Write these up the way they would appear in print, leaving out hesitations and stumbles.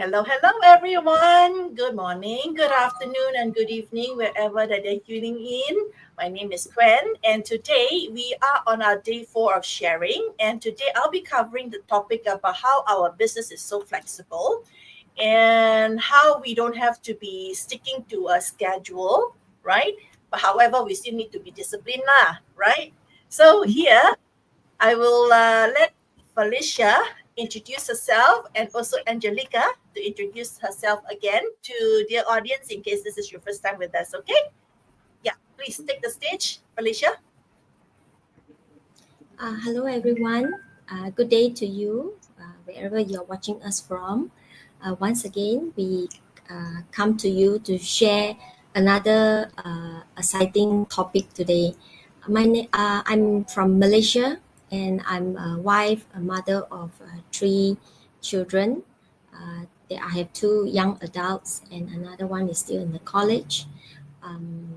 Hello, everyone. Good morning, good afternoon, and good evening, wherever that you're tuning in. My name is Gwen, and today we are on our day 4 of sharing. And today I'll be covering the topic about how our business is so flexible and how we don't have to be sticking to a schedule, right? But however, we still need to be disciplined, lah, right? So here I will let Felicia introduce herself and also Angelica to introduce herself again to dear audience in case this is your first time with us. Okay? Yeah, please take the stage, Felicia. Hello, everyone. Good day to you, wherever you're watching us from. Once again, we come to you to share another exciting topic today. I'm from Malaysia, and I'm a wife, a mother of three children. I have two young adults, and another one is still in the college. Um,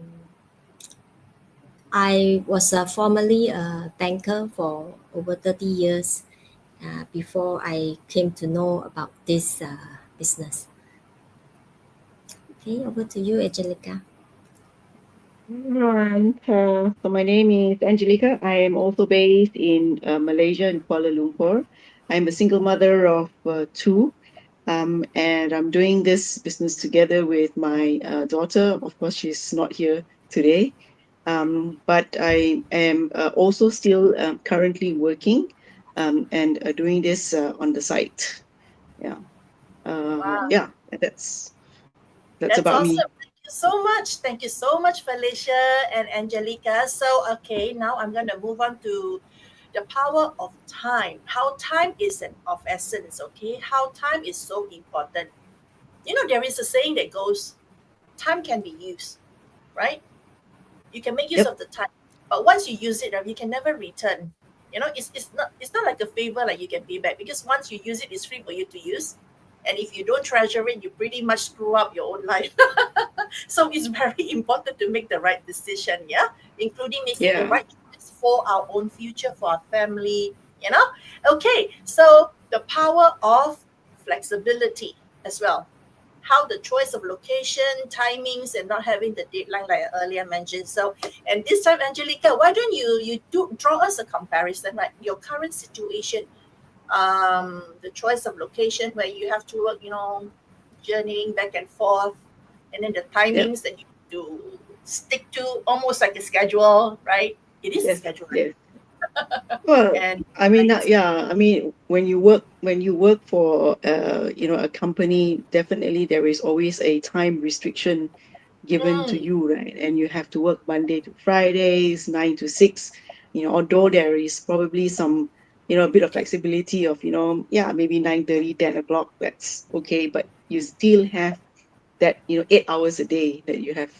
I was formerly a banker for over 30 years before I came to know about this business. Okay, over to you, Angelica. Everyone. So my name is Angelica. I am also based in Malaysia, in Kuala Lumpur. I'm a single mother of two, and I'm doing this business together with my daughter. Of course, she's not here today, but I am also still currently working and doing this on the site. Yeah, Wow, yeah, that's that's about me. awesome. Thank you so much. Thank you so much, Felicia and Angelica. So, okay, now I'm going to move on to the power of time. How time is of essence, okay? How time is so important. There is a saying that goes, time can be used, right? You can make use Yep. of the time, but once you use it, right, you can never return. It's not like a favor like you can pay back, because once you use it, it's free for you to use. And if you don't treasure it, you pretty much screw up your own life. So it's very important to make the right decision, yeah, including making the Yeah. right choice for our own future, for our family, you know. Okay, so the power of flexibility as well, how the choice of location, timings, and not having the deadline like I earlier mentioned. So, and this time, Angelica, why don't you do draw us a comparison, right? Your current situation, the choice of location where you have to work, journeying back and forth, and then the Yep. timings that you do stick to, almost like a schedule, right? It is a Yes. schedule, Yes. Well, and I mean, right. yeah, I mean, when you work for a company, definitely there is always a time restriction given to Mm, you, right? And you have to work Monday to Fridays, 9 to 6. Although there is probably some, a bit of flexibility of, yeah, maybe 9:30, 10 o'clock, that's okay, but you still have that, 8 hours a day that you have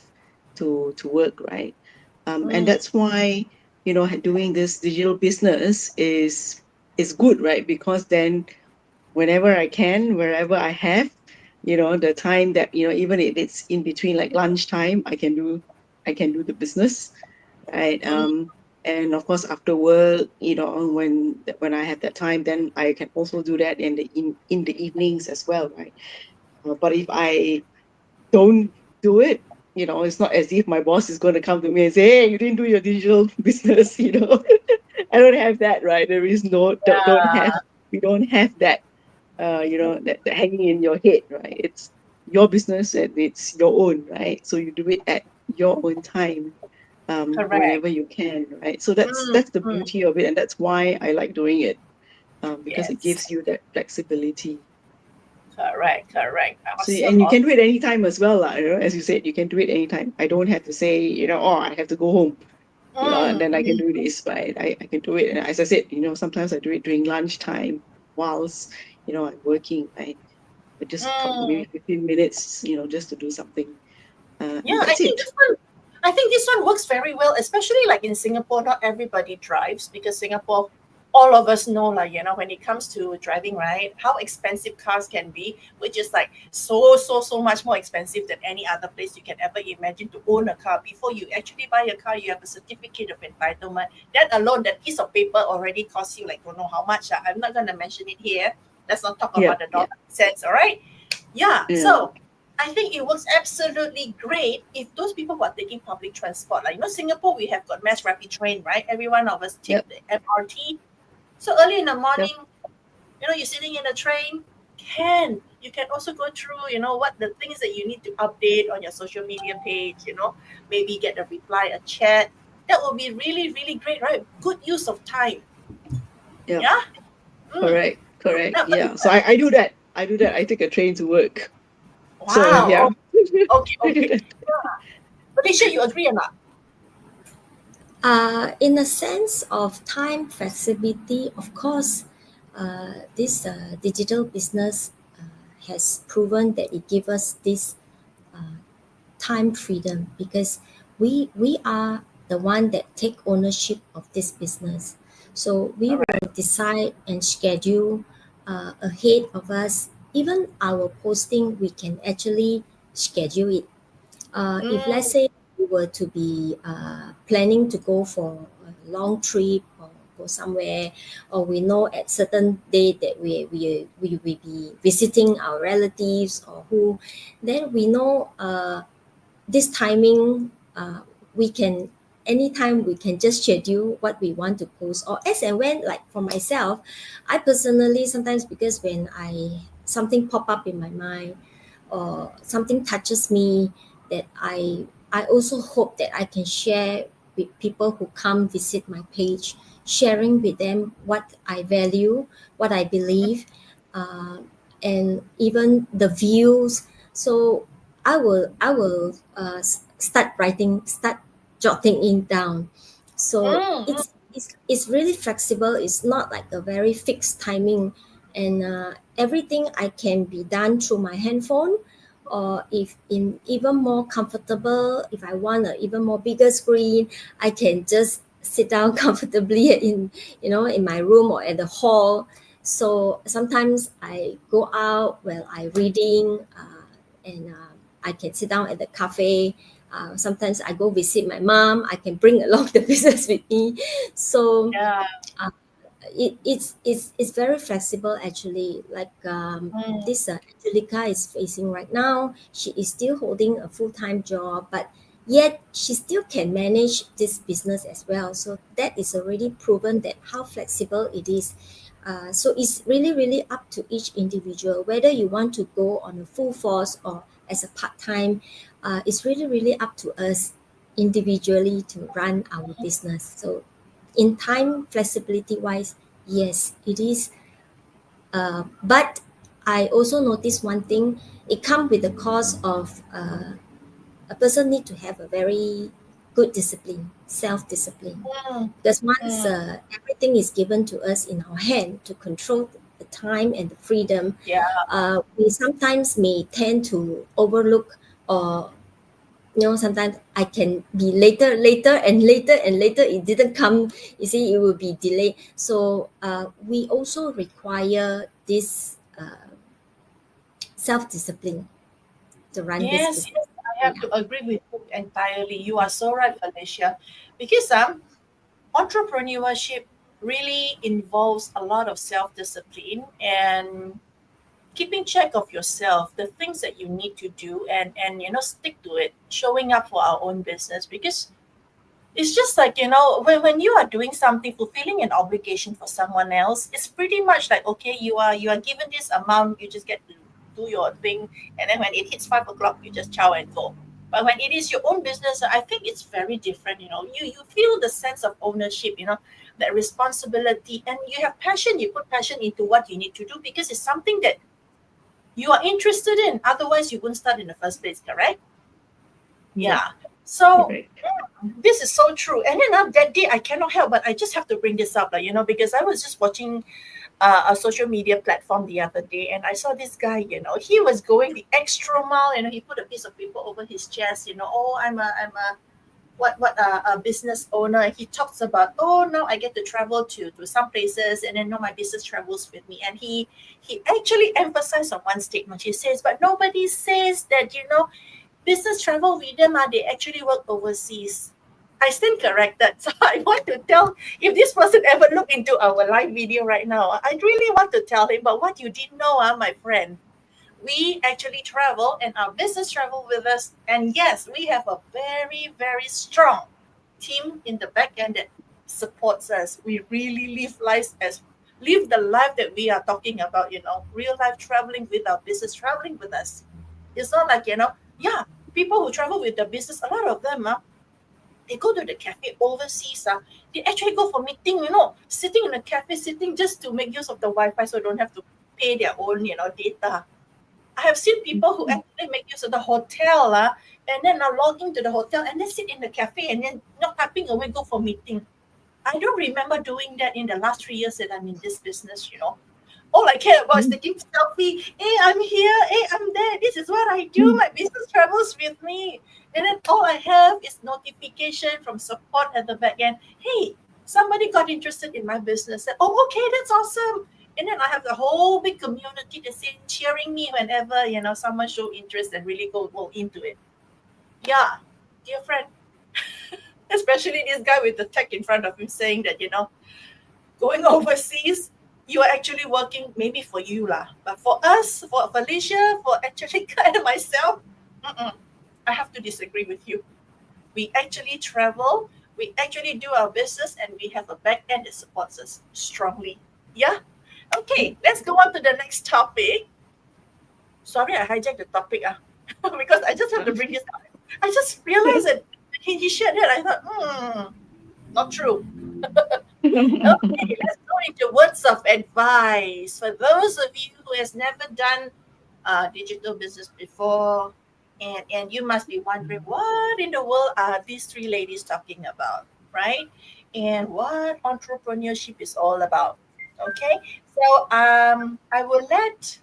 to work, right? And mm, that's why doing this digital business is good, right? Because then whenever I can, wherever I have, the time that even if it's in between like lunchtime, I can do the business, right? mm. And of course after work, when I have that time, then I can also do that in the evenings as well, right? But if I don't do it, it's not as if my boss is going to come to me and say, hey, you didn't do your digital business. I don't have that, right? There is no, don't have, Yeah, we don't have that, that hanging in your head, right? It's your business and it's your own, right? So you do it at your own time, correct. whenever you can, right? So that's Mm, that's the mm. beauty of it, and that's why I like doing it, because it Yes, gives you that flexibility. correct. So Awesome, and you awesome. can do it anytime as well, lah. As you said, you can do it anytime. I don't have to say, oh, I have to go home, and Mm, then I can mm. do this, right? I can do it. And as I said, sometimes I do it during lunchtime whilst, I'm working, right? But just maybe Mm. 15 minutes, just to do something. Yeah, And that's it. I think this one works very well, especially like in Singapore. Not everybody drives because Singapore, all of us know, like, when it comes to driving, right? How expensive cars can be, which is like so much more expensive than any other place you can ever imagine to own a car. Before you actually buy a car, you have a certificate of entitlement. That alone, that piece of paper already costs you like don't know how much. I'm not gonna mention it here. Let's not talk Yeah, about the yeah. dollar cents, all right? Yeah, Yeah. so I think it works absolutely great if those people who are taking public transport, like Singapore, we have got mass rapid train, right? Every one of us take Yep. the MRT. So early in the Yep. morning, you're sitting in the train, you can also go through, what the things that you need to update on your social media page, maybe get a reply, a chat. That will be really, really great, right? Good use of time. Yep. Yeah. Mm. Correct. Correct. But Yeah. So I do that. I do that. I take a train to work. So wow. yeah. Okay, I do okay. that. Felicia, you agree or not? In a sense of time flexibility, of course, this digital business has proven that it gives us this uh, time freedom because we are the one that take ownership of this business. So we will Correct. decide and schedule ahead of us. Even our posting, we can actually schedule it. If let's Mm, say we were to be planning to go for a long trip or go somewhere, or we know at certain date that we will be visiting our relatives or who, then we know this timing we can anytime we can just schedule what we want to post or as and when. Like for myself, I personally sometimes, because when I something pop up in my mind or something touches me, that I also hope that I can share with people who come visit my page, sharing with them what I value, what I believe, uh, and even the views. So I will start jotting in down. So mm, mm. it's really flexible. It's not like a very fixed timing, and everything I can be done through my handphone, or if in even more comfortable, if I want a even more bigger screen, I can just sit down comfortably in my room or at the hall. So sometimes I go out while I reading, and I can sit down at the cafe. Sometimes I go visit my mom. I can bring along the business with me. So Yeah. uh, it's very flexible actually. Like Mm, this Angelica is facing right now. She is still holding a full-time job, but yet she still can manage this business as well. So that is already proven that how flexible it is. So it's really, really up to each individual whether you want to go on a full force or as a part-time. It's really, really up to us individually to run our business. So in time flexibility wise, yes, it is. But I also noticed one thing. It comes with the cost of a person need to have a very good discipline, self-discipline. mm, Because once mm. everything is given to us in our hand to control the time and the freedom, Yeah. we sometimes may tend to overlook, or sometimes I can be later and later and later it didn't come. You see, it will be delayed. So we also require this self-discipline to run this Yes, business. yes, I have Yeah. to agree with you entirely. You are so right, Felicia. Because entrepreneurship really involves a lot of self-discipline and keeping track of yourself, the things that you need to do, and stick to it, showing up for our own business. Because it's just like, when you are doing something, fulfilling an obligation for someone else, it's pretty much like, okay, you are given this amount, you just get to do your thing, and then when it hits 5 o'clock, you just chow and go. But when it is your own business, I think it's very different. You feel the sense of ownership, that responsibility, and you have passion. You put passion into what you need to do because it's something that you are interested in. Otherwise, you wouldn't start in the first place, correct? Yep. Yeah. So Correct. this is so true. And then that day, I cannot help, but I just have to bring this up, like, because I was just watching a social media platform the other day, and I saw this guy. He was going the extra mile. He put a piece of paper over his chest. Oh, I'm a a business owner. And he talks about, oh, now I get to travel to some places, and then now my business travels with me. And he actually emphasized on one statement. He says, but nobody says that business travel with them, they actually work overseas. I stand corrected. So I want to tell, if this person ever look into our live video right now, I really want to tell him, but what you didn't know, my friend, We actually travel and our business travel with us. And yes, we have a very, very strong team in the back end that supports us. We really live the life that we are talking about, real life traveling with our business, traveling with us. It's not like, yeah, people who travel with the business, a lot of them, they go to the cafe overseas. They actually go for meeting, sitting in a cafe, sitting just to make use of the Wi-Fi so don't have to pay their own, data. I have seen people who actually make use of the hotel, and then now log into the hotel and then sit in the cafe and then not tapping away, go for meeting. I don't remember doing that in the last 3 years that I'm in this business, All I care about is taking selfie. Hey, I'm here. Hey, I'm there. This is what I do. My business travels with me. And then all I have is notification from support at the back end. Hey, somebody got interested in my business. Oh, okay, that's awesome. And then I have the whole big community that's cheering me whenever, someone show interest and really go into it. Yeah, dear friend, especially this guy with the tech in front of him saying that, going overseas, you are actually working maybe for you lah. But for us, for Felicia, for Angelica and myself, mm-mm, I have to disagree with you. We actually travel, we actually do our business, and we have a back end that supports us strongly. Yeah. Okay, let's go on to the next topic. Sorry, I hijacked the topic, because I just have to bring this up. I just realized that he shared that. I thought, not true. Okay, let's go into words of advice. For those of you who has never done digital business before, and you must be wondering what in the world are these three ladies talking about, right? And what entrepreneurship is all about. Okay, so I will let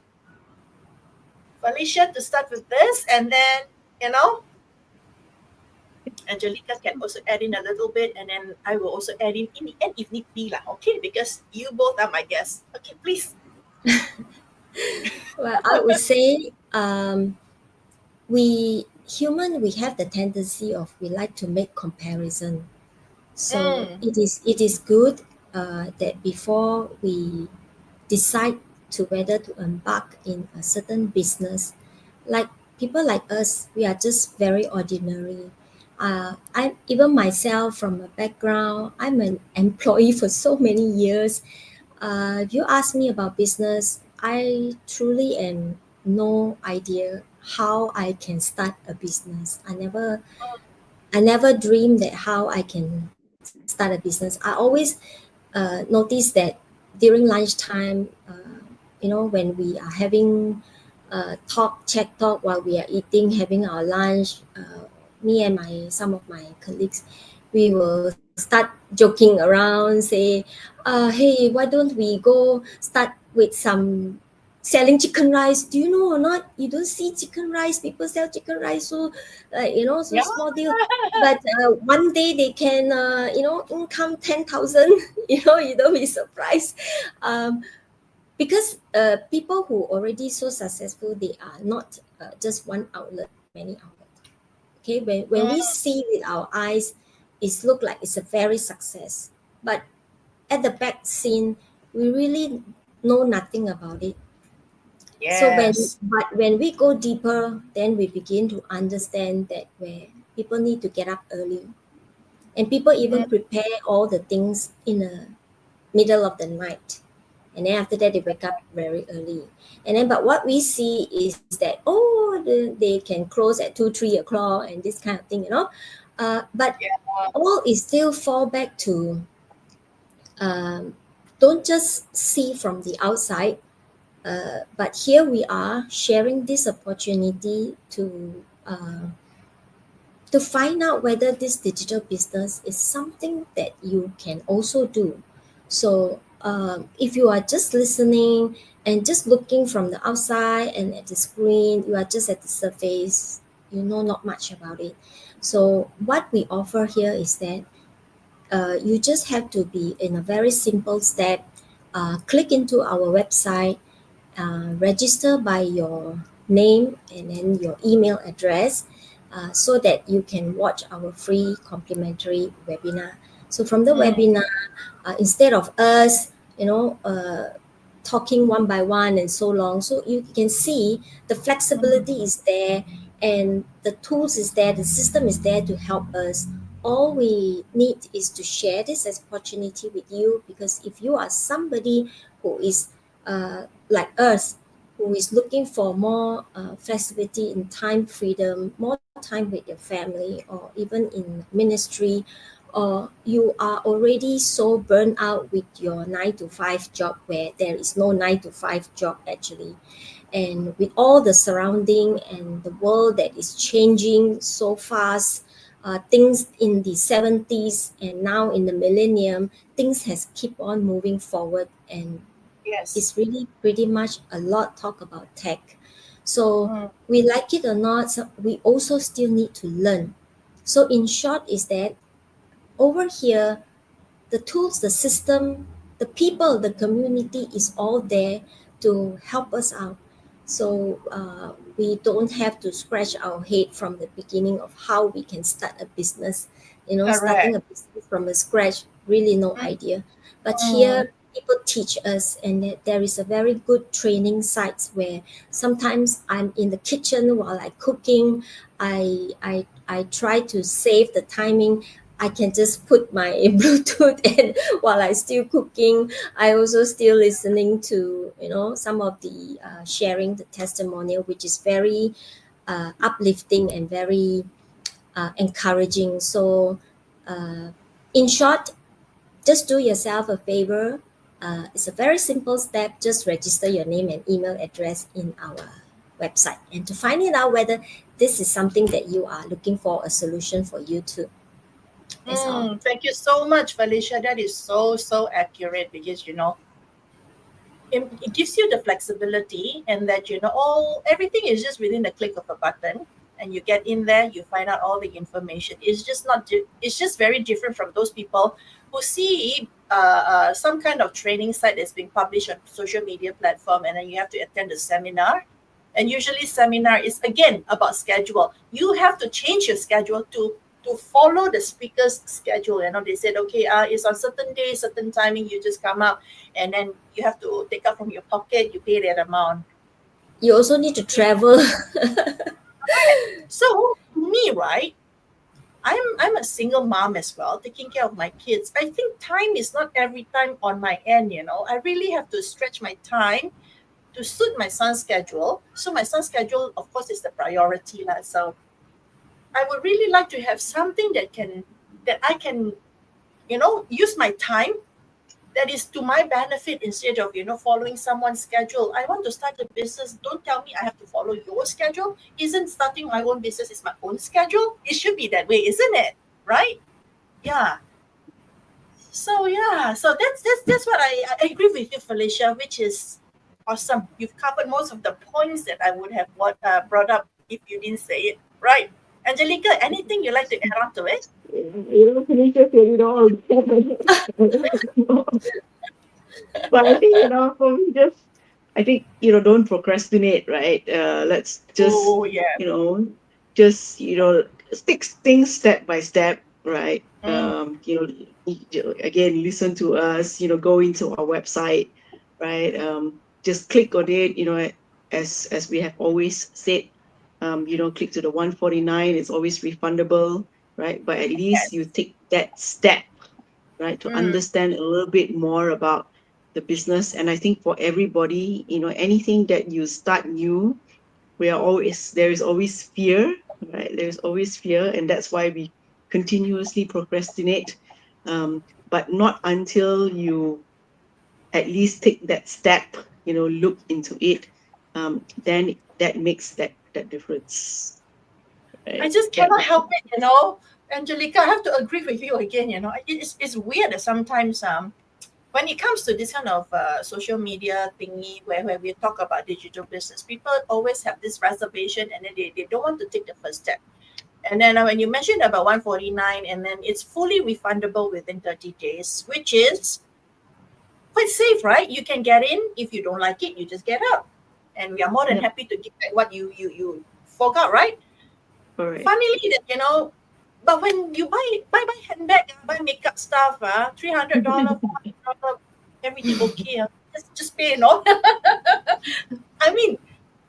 Felicia to start with this, and then Angelica can also add in a little bit, and then I will also add in the end if need be, lah. Okay, because you both are my guests. Okay, please. Well, I would say we have the tendency of we like to make comparison. So Mm, it is good that before we decide to whether to embark in a certain business, like people like us, we are just very ordinary. I even myself from a background, I'm an employee for so many years. If you ask me about business, I truly am no idea how I can start a business. I never dreamed that how I can start a business. I always notice that during lunchtime, when we are having chat talk while we are eating, having our lunch, me and some of my colleagues, we will start joking around, say, hey, why don't we go start with some selling chicken rice? Do you know or not? You don't see chicken rice. People sell chicken rice so, so yeah. small deal. But one day they can, income 10,000. You don't be surprised. Because people who already so successful, they are not just one outlet, many outlets. Okay, when we Mm, see with our eyes, it look like it's a very success, but at the back scene, we really know nothing about it. So yes. when we go deeper, then we begin to understand that where people need to get up early, and people even Mm, prepare all the things in the middle of the night, and then after that they wake up very early, and then but what we see is that, they can close at 2-3 o'clock and this kind of thing. But yeah. all is still fall back to, um, don't just see from the outside, but here we are sharing this opportunity to find out whether this digital business is something that you can also do. So if you are just listening and just looking from the outside and at the screen, you are just at the surface, you know not much about it. So what we offer here is that you just have to be in a very simple step. Click into our website, register by your name and then your email address, so that you can watch our free complimentary webinar. So from the Mm, webinar, instead of us, you know, uh, talking one by one and so long. So you can see the flexibility is there, and the tools is there, the system is there to help us. All we need is to share this opportunity with you, because if you are somebody who is like us, who is looking for more flexibility in time freedom, more time with your family, or even in ministry, or you are already so burnt out with your 9 to 5 job, where there is no 9 to 5 job actually, and with all the surrounding and the world that is changing so fast, things in the 70s and now in the millennium, things has keep on moving forward, and Yes. it's really pretty much a lot talk about tech. So Mm, we like it or not, so we also still need to learn. So in short is that over here, the tools, the system, the people, the community is all there to help us out. So we don't have to scratch our head from the beginning of how we can start a business. You know, starting correct. a business from a scratch, really no Mm, idea. But mm, here, people teach us, and there is a very good training sites where sometimes I'm in the kitchen while I cooking. I try to save the timing. I can just put my Bluetooth and while I still cooking, I also still listening to some of the sharing the testimonial, which is very uplifting and very encouraging. So, uh, in short, just do yourself a favor. It's a very simple step. Just register your name and email address in our website, and to find it out whether this is something that you are looking for a solution for you too. That's all. Thank you so much, Felicia. That is so, so accurate because, it gives you the flexibility and that, all everything is just within the click of a button, and you get in there, you find out all the information. It's just not, it's just very different from those people who see some kind of training site that's being published on social media platform, and then you have to attend a seminar. And usually seminar is again about schedule. You have to change your schedule to follow the speaker's schedule. They said, okay, it's on certain day, certain timing, you just come up, and then you have to take out from your pocket, you pay that amount. You also need to Yeah. travel. So me, right? I'm a single mom as well, taking care of my kids. I think time is not every time on my end. I really have to stretch my time to suit my son's schedule. So my son's schedule, of course, is the priority. Lah. So I would really like to have something that I can, use my time that is to my benefit instead of following someone's schedule. I want to start a business. Don't tell me I have to follow your schedule. Isn't starting my own business is my own schedule? It should be that way, isn't it? Right? Yeah. So yeah, so that's what I agree with you, Felicia, which is awesome. You've covered most of the points that I would have brought up if you didn't say it. Right. Angelica, anything you'd like to add on to it? Felicia said it all. But I think, for me, I think, don't procrastinate, right? Let's just, Oh yeah. you know, just, stick things step by step, right? Mm, Again, listen to us, go into our website, right? Just click on it, as we have always said, click to the 149, it's always refundable, right? But at least you yes. take that step, right, to Mm, understand a little bit more about the business. And I think for everybody, anything that you start new, there is always fear, right? There's always fear, and that's why we continuously procrastinate. But not until you at least take that step, look into it, then that makes that difference, I right? just Yeah. cannot help it. Angelica, I have to agree with you again. It's weird that sometimes when it comes to this kind of social media thingy where we talk about digital business, people always have this reservation, and then they don't want to take the first step. And then when you mentioned about 149, and then it's fully refundable within 30 days, which is quite safe, right? You can get in. If you don't like it, you just get out. And we are more than Yep. happy to give back what you forgot, right? Correct. Funnily that, but when you buy handbag, buy makeup stuff, $300, $400, everything okay. just pay, I mean,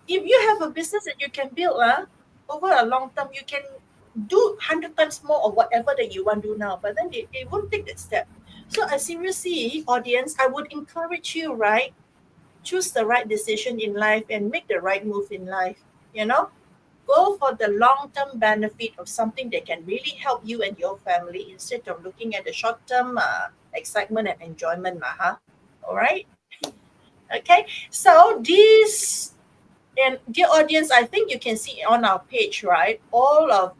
if you have a business that you can build over a long term, you can do 100 times more of whatever that you want to do now, but then they won't take that step. So I seriously, audience, I would encourage you, right? Choose the right decision in life and make the right move in life. You know, go for the long term benefit of something that can really help you and your family instead of looking at the short term excitement and enjoyment. All right. Okay. So this, and dear audience, I think you can see on our page, right? All of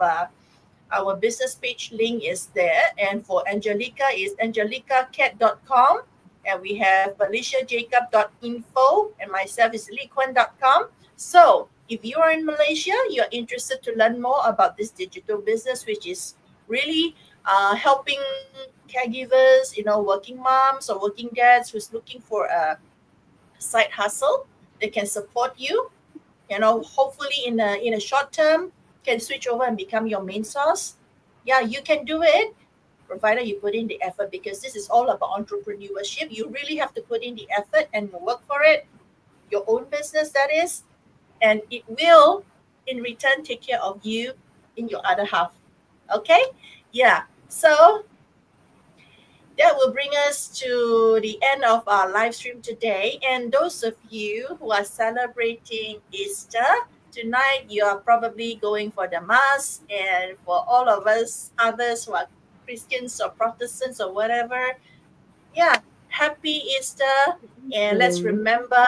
our business page link is there. And for Angelica is angelicacat.com. And we have feliciajacob.info. And myself is liquan.com. So if you are in Malaysia, you're interested to learn more about this digital business, which is really helping caregivers, working moms or working dads who's looking for a side hustle that can support you, hopefully in a short term can switch over and become your main source. Yeah, you can do it provided you put in the effort, because this is all about entrepreneurship. You really have to put in the effort and work for it, your own business that is, and it will in return take care of you in your other half. Okay. Yeah. So that will bring us to the end of our live stream today. And those of you who are celebrating Easter, tonight you are probably going for the Mass. And for all of us others who are Christians or Protestants or whatever, yeah, happy Easter. And let's Mm. remember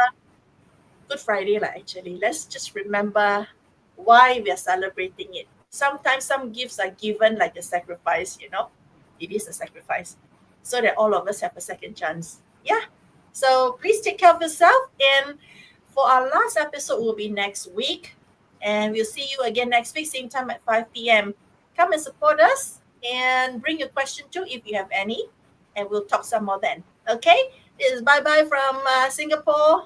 Good Friday, lah, actually. Let's just remember why we are celebrating it. Sometimes some gifts are given like a sacrifice, It is a sacrifice. So that all of us have a second chance. Yeah. So please take care of yourself. And for our last episode will be next week. And we'll see you again next week, same time at 5 p.m. Come and support us and bring your question too if you have any. And we'll talk some more then. Okay? This is bye bye from Singapore.